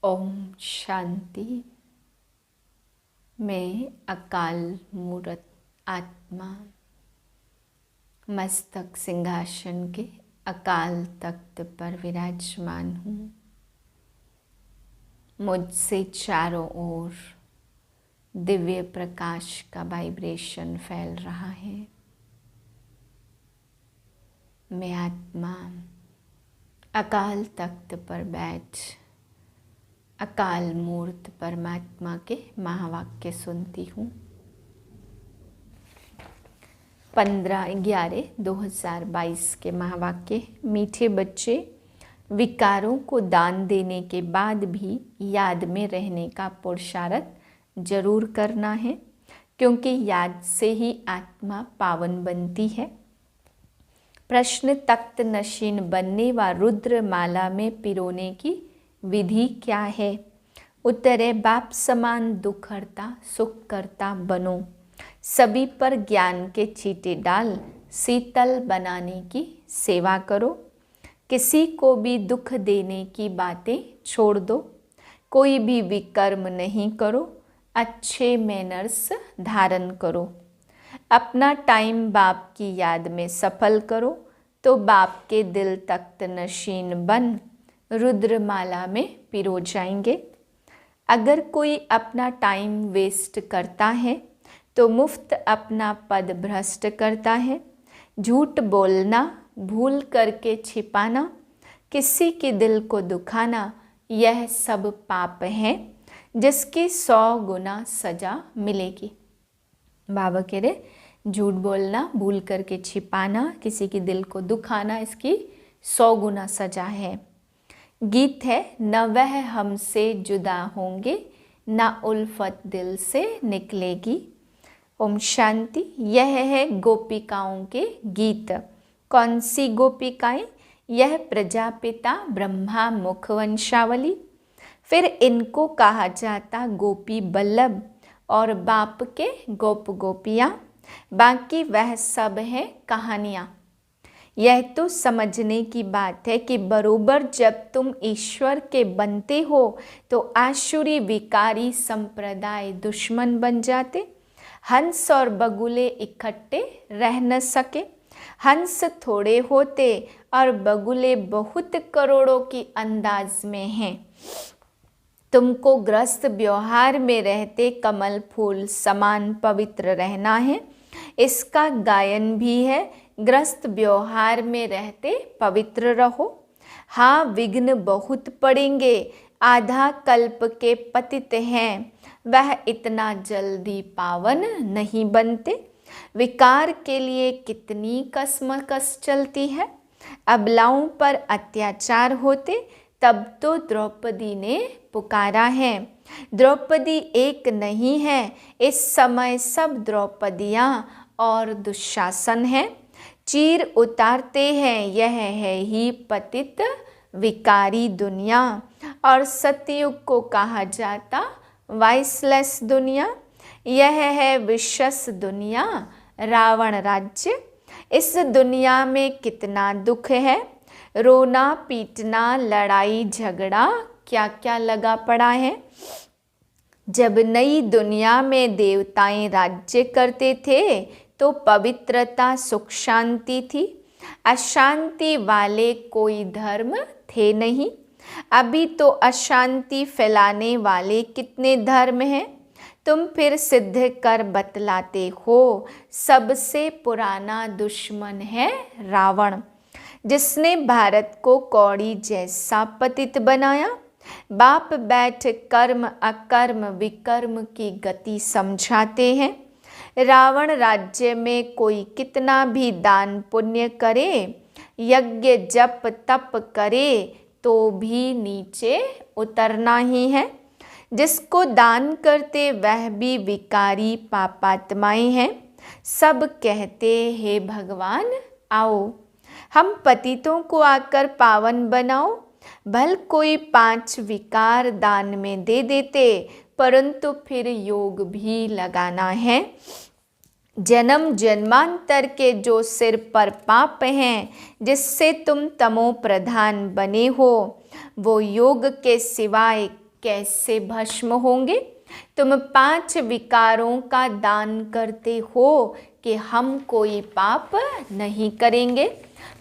ओम शांति। मैं अकाल मूर्त आत्मा मस्तक सिंहासन के अकाल तख्त पर विराजमान हूँ। मुझसे चारों ओर दिव्य प्रकाश का वाइब्रेशन फैल रहा है। मैं आत्मा अकाल तख्त पर बैठ अकाल मूर्त परमात्मा के महावाक्य सुनती हूँ। 15/11/2022 के महावाक्य। मीठे बच्चे, विकारों को दान देने के बाद भी याद में रहने का पुरुषार्थ जरूर करना है, क्योंकि याद से ही आत्मा पावन बनती है। प्रश्न, तख्त नशीन बनने व रुद्र माला में पिरोने की विधि क्या है? उत्तर है, बाप समान दुख हरता सुख करता बनो। सभी पर ज्ञान के छींटे डाल शीतल बनाने की सेवा करो। किसी को भी दुख देने की बातें छोड़ दो। कोई भी विकर्म नहीं करो। अच्छे मैनर्स धारण करो। अपना टाइम बाप की याद में सफल करो, तो बाप के दिल तख्त नशीन बन रुद्रमाला में पिरो जाएंगे। अगर कोई अपना टाइम वेस्ट करता है तो मुफ्त अपना पद भ्रष्ट करता है। झूठ बोलना, भूल करके छिपाना, किसी के दिल को दुखाना, यह सब पाप है जिसकी 100 गुना सजा मिलेगी। बाबा कह रहे, झूठ बोलना, भूल करके छिपाना, किसी के दिल को दुखाना, इसकी 100 गुना सजा है। गीत है, न वह हमसे जुदा होंगे, न उल्फत दिल से निकलेगी। ओम शांति। यह है गोपिकाओं के गीत। कौन सी गोपिकाएं? यह प्रजापिता ब्रह्मा मुख वंशावली। फिर इनको कहा जाता गोपी बल्लभ और बाप के गोप गोपियाँ। बाकी वह सब है कहानियाँ। यह तो समझने की बात है कि बरोबर जब तुम ईश्वर के बनते हो तो आसुरी विकारी संप्रदाय दुश्मन बन जाते। हंस और बगुले इकट्ठे रह न सके। हंस थोड़े होते और बगुले बहुत करोड़ों की अंदाज में हैं। तुमको ग्रस्त व्यवहार में रहते कमल फूल समान पवित्र रहना है। इसका गायन भी है, ग्रस्त व्यवहार में रहते पवित्र रहो। हाँ, विघ्न बहुत पड़ेंगे। आधा कल्प के पतित हैं, वह इतना जल्दी पावन नहीं बनते। विकार के लिए कितनी कसमकस चलती है। अबलाओं पर अत्याचार होते तब तो द्रौपदी ने पुकारा है। द्रौपदी एक नहीं है, इस समय सब द्रौपदियाँ और दुशासन हैं। चीर उतारते हैं, यह है ही पतित विकारी दुनिया। और सतयुग को कहा जाता वाइसलेस दुनिया। यह है विशस दुनिया, रावण राज्य। इस दुनिया में कितना दुख है। रोना पीटना, लड़ाई झगड़ा, क्या क्या लगा पड़ा है। जब नई दुनिया में देवताएं राज्य करते थे तो पवित्रता सुख शांति थी। अशांति वाले कोई धर्म थे नहीं। अभी तो अशांति फैलाने वाले कितने धर्म हैं। तुम फिर सिद्ध कर बतलाते हो, सबसे पुराना दुश्मन है रावण, जिसने भारत को कौड़ी जैसा पतित बनाया। बाप बैठ कर्म अकर्म विकर्म की गति समझाते हैं। रावण राज्य में कोई कितना भी दान पुण्य करे, यज्ञ जप तप करे, तो भी नीचे उतरना ही है। जिसको दान करते वह भी विकारी पापात्माएं हैं। सब कहते हे भगवान आओ, हम पतितों को आकर पावन बनाओ। भल कोई 5 विकार दान में दे देते, परंतु फिर योग भी लगाना है। जन्म जन्मांतर के जो सिर पर पाप हैं, जिससे तुम तमो प्रधान बने हो, वो योग के सिवाय कैसे भस्म होंगे? तुम 5 विकारों का दान करते हो कि हम कोई पाप नहीं करेंगे,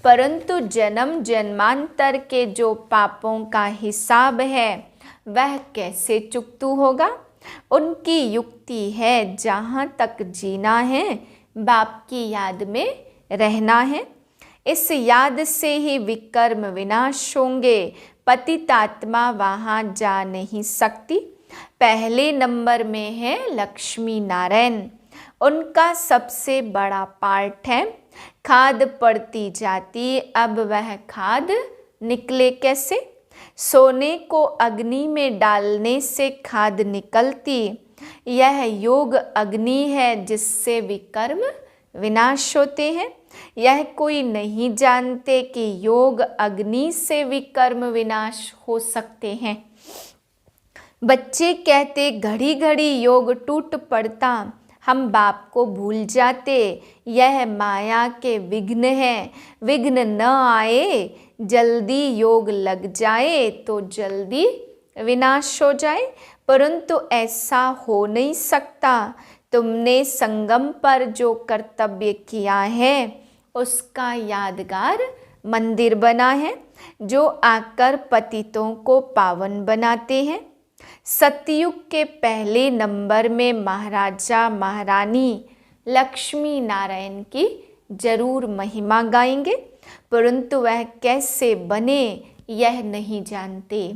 परंतु जन्म जन्मांतर के जो पापों का हिसाब है वह कैसे चुकतू होगा? उनकी युक्ति है, जहाँ तक जीना है बाप की याद में रहना है। इस याद से ही विकर्म विनाश होंगे। पतितात्मा वहाँ जा नहीं सकती। पहले नंबर में है लक्ष्मी नारायण। उनका सबसे बड़ा पार्ट है खाद पड़ती जाती, अब वह खाद निकले कैसे? सोने को अग्नि में डालने से खाद निकलती। यह योग अग्नि है जिससे विकर्म विनाश होते हैं। यह कोई नहीं जानते कि योग अग्नि से विकर्म विनाश हो सकते हैं। बच्चे कहते घड़ी घड़ी योग टूट पड़ता, हम बाप को भूल जाते। यह माया के विघ्न है, विघ्न न आए, जल्दी योग लग जाए तो जल्दी विनाश हो जाए, परंतु ऐसा हो नहीं सकता। तुमने संगम पर जो कर्तव्य किया है उसका यादगार मंदिर बना है, जो आकर पतितों को पावन बनाते हैं। सतयुग के पहले नंबर में महाराजा महारानी लक्ष्मी नारायण की जरूर महिमा गाएंगे, परंतु वह कैसे बने यह नहीं जानते।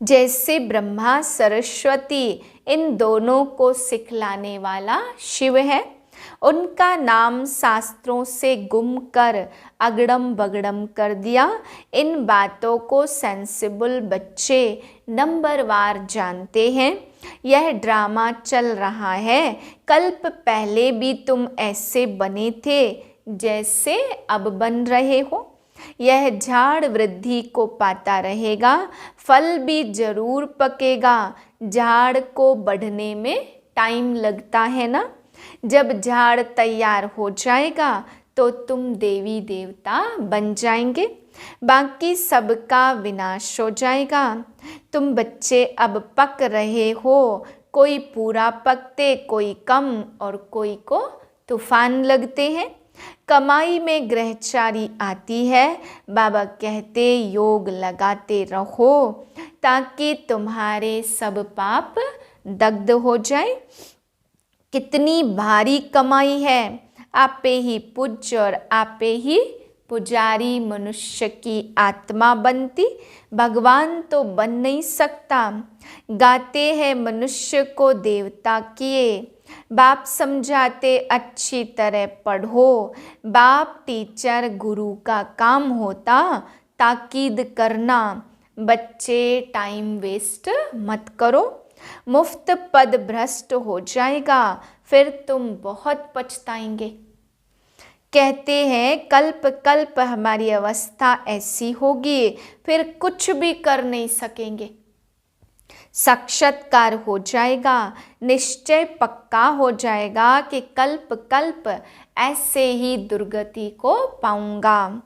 जैसे ब्रह्मा सरस्वती इन दोनों को सिखलाने वाला शिव है, उनका नाम शास्त्रों से गुम कर अगड़म बगड़म कर दिया। इन बातों को सेंसिबल बच्चे नंबरवार जानते हैं। यह ड्रामा चल रहा है। कल्प पहले भी तुम ऐसे बने थे जैसे अब बन रहे हो। यह झाड़ वृद्धि को पाता रहेगा, फल भी जरूर पकेगा। झाड़ को बढ़ने में टाइम लगता है ना। जब झाड़ तैयार हो जाएगा तो तुम देवी देवता बन जाएंगे, बाकी सबका विनाश हो जाएगा। तुम बच्चे अब पक रहे हो, कोई पूरा पकते, कोई कम और कोई को तूफान लगते हैं। कमाई में ग्रहचारी आती है। बाबा कहते योग लगाते रहो ताकि तुम्हारे सब पाप दग्ध हो जाए। कितनी भारी कमाई है। आपे ही पूज्य और आपे ही पुजारी मनुष्य की आत्मा बनती, भगवान तो बन नहीं सकता। गाते हैं मनुष्य को देवता किए। बाप समझाते अच्छी तरह पढ़ो। बाप टीचर गुरु का काम होता ताकीद करना। बच्चे टाइम वेस्ट मत करो, मुफ्त पद भ्रष्ट हो जाएगा, फिर तुम बहुत पछताएंगे। कहते हैं कल्प कल्प हमारी अवस्था ऐसी होगी, फिर कुछ भी कर नहीं सकेंगे। साक्षात्कार हो जाएगा, निश्चय पक्का हो जाएगा कि कल्प कल्प ऐसे ही दुर्गति को पाऊंगा।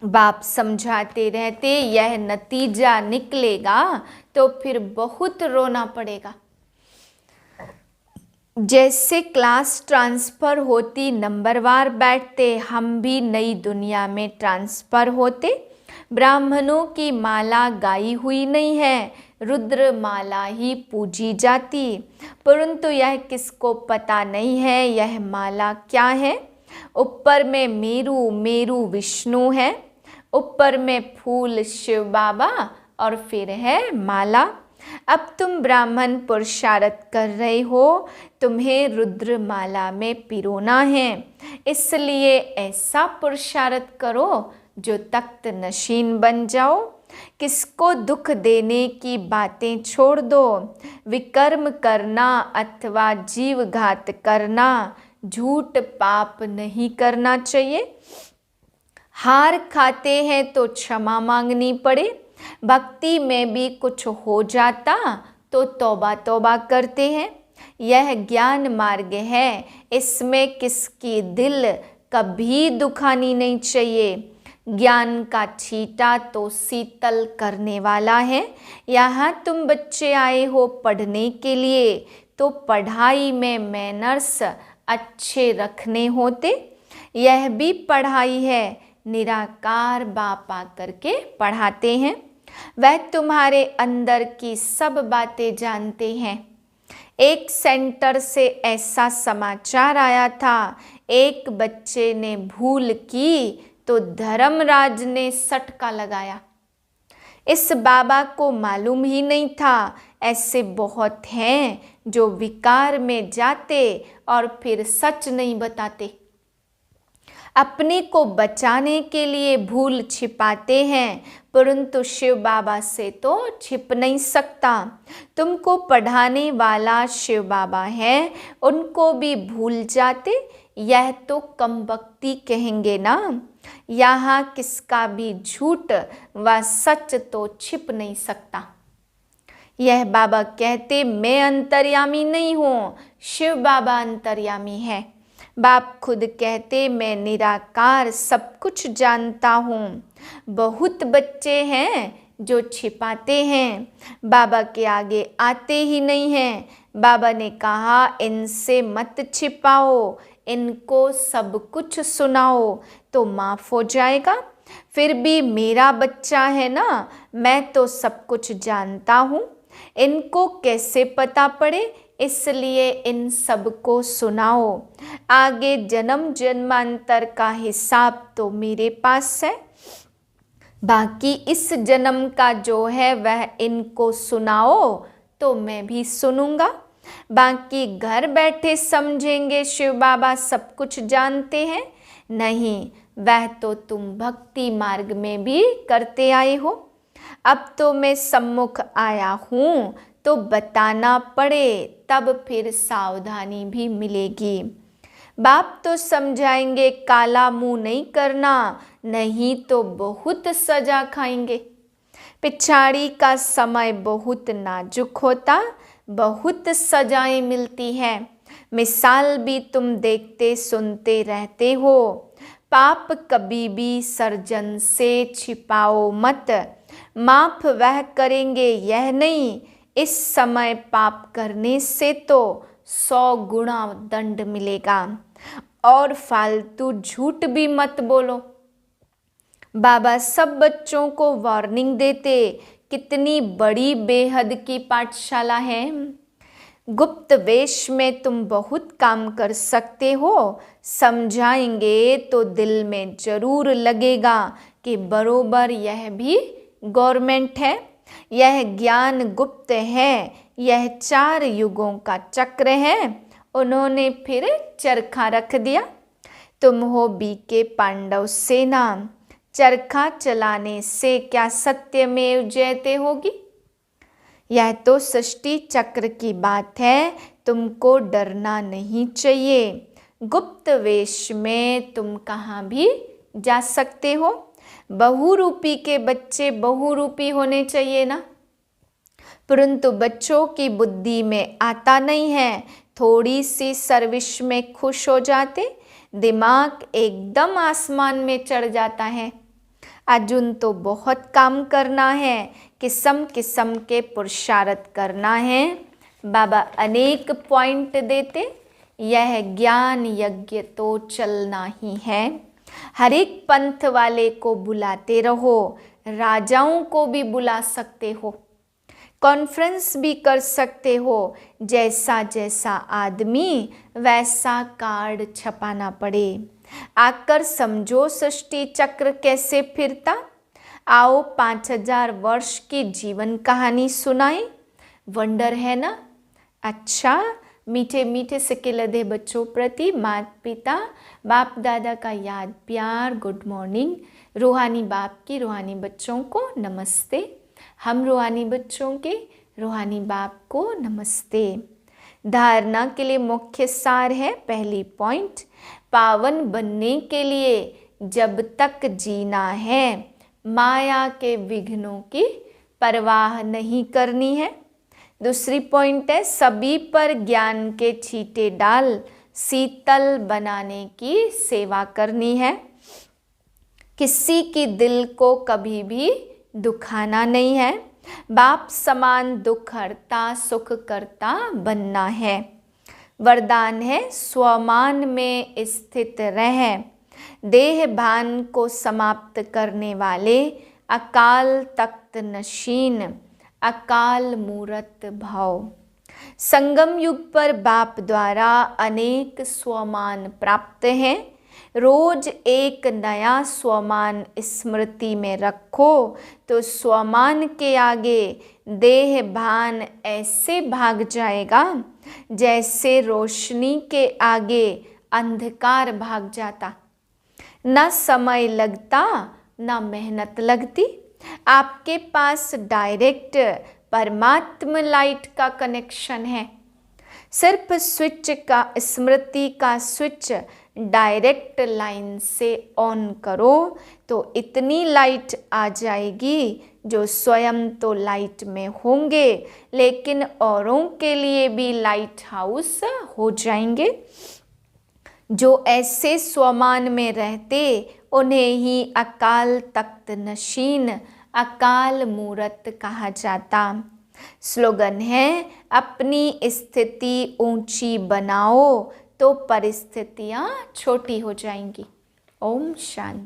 बाप समझाते रहते यह नतीजा निकलेगा तो फिर बहुत रोना पड़ेगा। जैसे क्लास ट्रांसफ़र होती, नंबरवार बैठते, हम भी नई दुनिया में ट्रांसफ़र होते। ब्राह्मणों की माला गाई हुई नहीं है, रुद्र माला ही पूजी जाती, परंतु यह किसको पता नहीं है यह माला क्या है। ऊपर में मेरू, मेरू विष्णु है, ऊपर में फूल शिव बाबा और फिर है माला। अब तुम ब्राह्मण पुरुषार्थ कर रहे हो, तुम्हें रुद्र माला में पिरोना है, इसलिए ऐसा पुरुषार्थ करो जो तख्त नशीन बन जाओ। किसको दुख देने की बातें छोड़ दो। विकर्म करना अथवा जीवघात करना, झूठ पाप नहीं करना चाहिए। हार खाते हैं तो क्षमा मांगनी पड़े। भक्ति में भी कुछ हो जाता तो तौबा तौबा करते हैं। यह ज्ञान मार्ग है, इसमें किसकी दिल कभी दुखानी नहीं चाहिए। ज्ञान का छींटा तो शीतल करने वाला है। यहाँ तुम बच्चे आए हो पढ़ने के लिए, तो पढ़ाई में मैनर्स अच्छे रखने होते। यह भी पढ़ाई है, निराकार बाप आकर के पढ़ाते हैं। वह तुम्हारे अंदर की सब बातें जानते हैं। एक सेंटर से ऐसा समाचार आया था, एक बच्चे ने भूल की तो धर्मराज ने सटका लगाया। इस बाबा को मालूम ही नहीं था। ऐसे बहुत हैं जो विकार में जाते और फिर सच नहीं बताते। अपने को बचाने के लिए भूल छिपाते हैं, परंतु शिव बाबा से तो छिप नहीं सकता। तुमको पढ़ाने वाला शिव बाबा है, उनको भी भूल जाते, यह तो कमबख्ती कहेंगे ना। यहाँ किसका भी झूठ व सच तो छिप नहीं सकता। यह बाबा कहते मैं अंतर्यामी नहीं हूँ, शिव बाबा अंतर्यामी है। बाप खुद कहते मैं निराकार सब कुछ जानता हूँ। बहुत बच्चे हैं जो छिपाते हैं, बाबा के आगे आते ही नहीं हैं। बाबा ने कहा इनसे मत छिपाओ, इनको सब कुछ सुनाओ तो माफ़ हो जाएगा। फिर भी मेरा बच्चा है ना, मैं तो सब कुछ जानता हूँ। इनको कैसे पता पड़े, इसलिए इन सब को सुनाओ। आगे जन्म जन्मांतर का हिसाब तो मेरे पास है, बाकी इस जन्म का जो है वह इनको सुनाओ तो मैं भी सुनूंगा। बाकी घर बैठे समझेंगे शिव बाबा सब कुछ जानते हैं, नहीं, वह तो तुम भक्ति मार्ग में भी करते आए हो। अब तो मैं सम्मुख आया हूँ तो बताना पड़े, तब फिर सावधानी भी मिलेगी। बाप तो समझाएंगे काला मुंह नहीं करना, नहीं तो बहुत सजा खाएंगे। पिछाड़ी का समय बहुत नाजुक होता, बहुत सजाएं मिलती है। मिसाल भी तुम देखते सुनते रहते हो। पाप कभी भी सर्जन से छिपाओ मत, माफ वह करेंगे यह नहीं। इस समय पाप करने से तो 100 गुना दंड मिलेगा। और फालतू झूठ भी मत बोलो। बाबा सब बच्चों को वार्निंग देते, कितनी बड़ी बेहद की पाठशाला है। गुप्त वेश में तुम बहुत काम कर सकते हो। समझाएंगे तो दिल में जरूर लगेगा कि बरोबर यह भी गवर्नमेंट है। यह ज्ञान गुप्त है, यह 4 युगों का चक्र है। उन्होंने फिर चरखा रख दिया। तुम हो बीके पांडव सेना, चरखा चलाने से क्या सत्यमेव जयते होगी। यह तो सृष्टि चक्र की बात है, तुमको डरना नहीं चाहिए। गुप्त वेश में तुम कहाँ भी जा सकते हो। बहुरूपी के बच्चे बहुरूपी होने चाहिए ना, परंतु बच्चों की बुद्धि में आता नहीं है। थोड़ी सी सर्विस में खुश हो जाते, दिमाग एकदम आसमान में चढ़ जाता है। अर्जुन तो बहुत काम करना है, किस्म किस्म के पुरुषार्थ करना है। बाबा अनेक पॉइंट देते, यह ज्ञान यज्ञ तो चलना ही है। हर एक पंथ वाले को बुलाते रहो, राजाओं को भी बुला सकते हो, कॉन्फ्रेंस भी कर सकते हो। जैसा जैसा आदमी वैसा कार्ड छपाना पड़े। आकर समझो सृष्टि चक्र कैसे फिरता। आओ 5000 वर्ष की जीवन कहानी सुनाए, वंडर है ना। अच्छा, मीठे मीठे सिक्के लदे बच्चों प्रति माता पिता बाप दादा का याद प्यार गुड मॉर्निंग। रूहानी बाप की रूहानी बच्चों को नमस्ते। हम रूहानी बच्चों के रूहानी बाप को नमस्ते। धारणा के लिए मुख्य सार है, पहली पॉइंट, पावन बनने के लिए जब तक जीना है माया के विघ्नों की परवाह नहीं करनी है। दूसरी पॉइंट है, सभी पर ज्ञान के छींटे डाल शीतल बनाने की सेवा करनी है। किसी की दिल को कभी भी दुखाना नहीं है। बाप समान दुख हरता सुख करता बनना है। वरदान है स्वमान में स्थित रह, देह भान को समाप्त करने वाले अकाल तख्त नशीन अकाल मूरत भव। संगम युग पर बाप द्वारा अनेक स्वमान प्राप्त हैं। रोज एक नया स्वमान स्मृति में रखो तो स्वमान के आगे देह भान ऐसे भाग जाएगा जैसे रोशनी के आगे अंधकार भाग जाता। ना समय लगता ना मेहनत लगती। आपके पास डायरेक्ट परमात्मा लाइट का कनेक्शन है। सिर्फ स्विच का, स्मृति का स्विच डायरेक्ट लाइन से ऑन करो तो इतनी लाइट आ जाएगी जो स्वयं तो लाइट में होंगे लेकिन औरों के लिए भी लाइट हाउस हो जाएंगे। जो ऐसे स्वमान में रहते उन्हें ही अकाल तख्त नशीन अकाल मूरत कहा जाता। स्लोगन है अपनी स्थिति ऊंची बनाओ तो परिस्थितियां छोटी हो जाएंगी। ओम शांति।